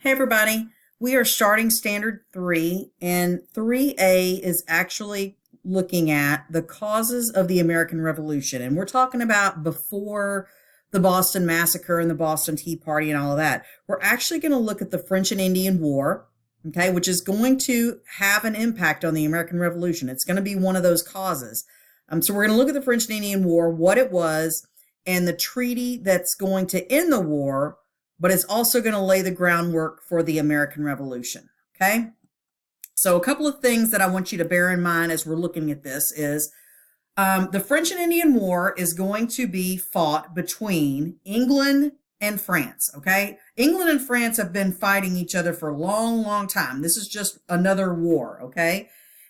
Hey everybody, we are starting Standard 3, and 3A is actually looking at the causes of the American Revolution. And we're talking about before the Boston Massacre and the Boston Tea Party and all of that. We're actually going to look at the French and Indian War, okay, which is going to have an impact on the American Revolution. It's going to be one of those causes. So we're going to look at the French and Indian War, what it was, and the treaty that's going to end the war, but it's also going to lay the groundwork for the American Revolution. Okay. So a couple of things that I want you to bear in mind as we're looking at this is the French and Indian War is going to be fought between England and France. Okay. England and France have been fighting each other for a long, long time. This is just another war. Okay.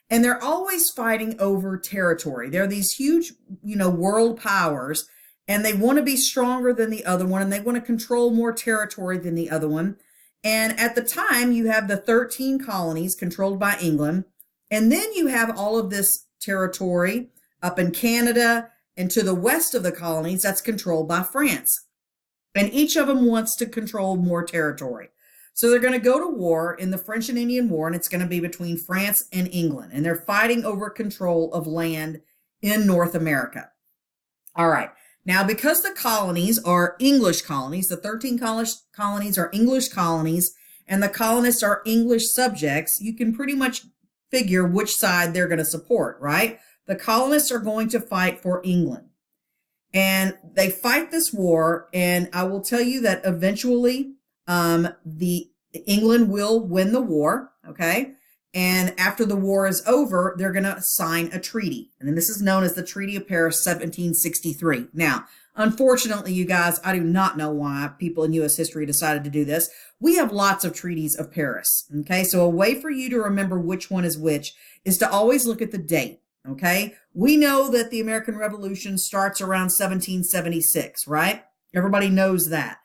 And they're always fighting over territory. They're these huge, world powers, and they want to be stronger than the other one, and they want to control more territory than the other one. And at the time, you have the 13 colonies controlled by England, and then you have all of this territory up in Canada and to the west of the colonies that's controlled by France. And each of them wants to control more territory. So they're going to go to war in the French and Indian War, and it's going to be between France and England, and they're fighting over control of land in North America. All right. Now, because the colonies are English colonies, the 13 colonies are English colonies, and the colonists are English subjects, you can pretty much figure which side they're going to support, right? The colonists are going to fight for England. And they fight this war, and I will tell you that eventually the England will win the war, okay? And after the war is over, they're going to sign a treaty. And then this is known as the Treaty of Paris, 1763. Now, unfortunately, you guys, I do not know why people in U.S. history decided to do this. We have lots of treaties of Paris. Okay, so a way for you to remember which one is which is to always look at the date. Okay, we know that the American Revolution starts around 1776, right? Everybody knows that.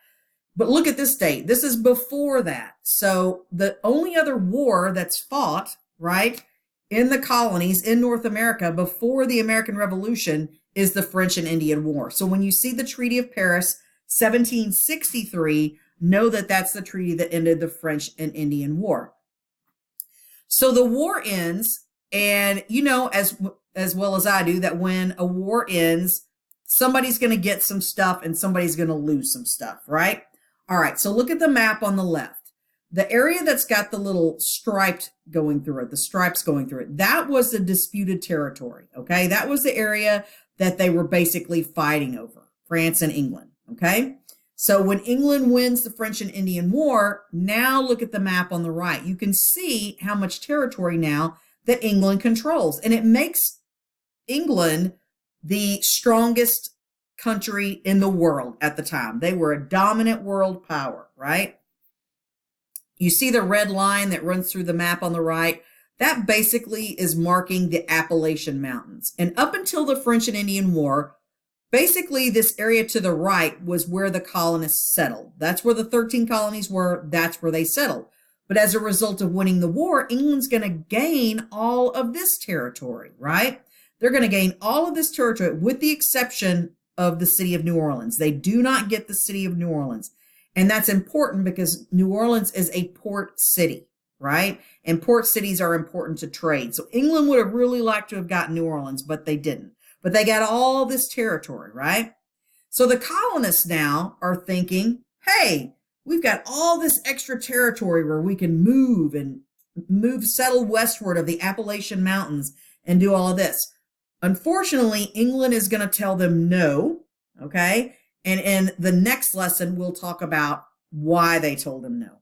But look at this date. This is before that. So the only other war that's fought, right, in the colonies in North America before the American Revolution is the French and Indian War. So when you see the Treaty of Paris, 1763, know that that's the treaty that ended the French and Indian War. So the war ends, and you know as well as I do that when a war ends, somebody's going to get some stuff and somebody's going to lose some stuff, right? All right, so look at the map on the left. The area that's got the little stripes going through it, that was the disputed territory, okay? That was the area that they were basically fighting over, France and England, okay? So when England wins the French and Indian War, now look at the map on the right. You can see how much territory now that England controls, and it makes England the strongest country in the world at the time. They were a dominant world power, right? You see the red line that runs through the map on the right? That basically is marking the Appalachian Mountains. And up until the French and Indian War, basically this area to the right was where the colonists settled. That's where the 13 colonies were. That's where they settled. But as a result of winning the war, England's going to gain all of this territory, right? They're going to gain all of this territory with the exception of the city of New Orleans. They do not get the city of New Orleans. And that's important because New Orleans is a port city, right? And port cities are important to trade. So England would have really liked to have gotten New Orleans, but they didn't. But they got all this territory, right? So the colonists now are thinking, hey, we've got all this extra territory where we can settle westward of the Appalachian Mountains and do all of this. Unfortunately, England is going to tell them no, okay? And in the next lesson, we'll talk about why they told them no.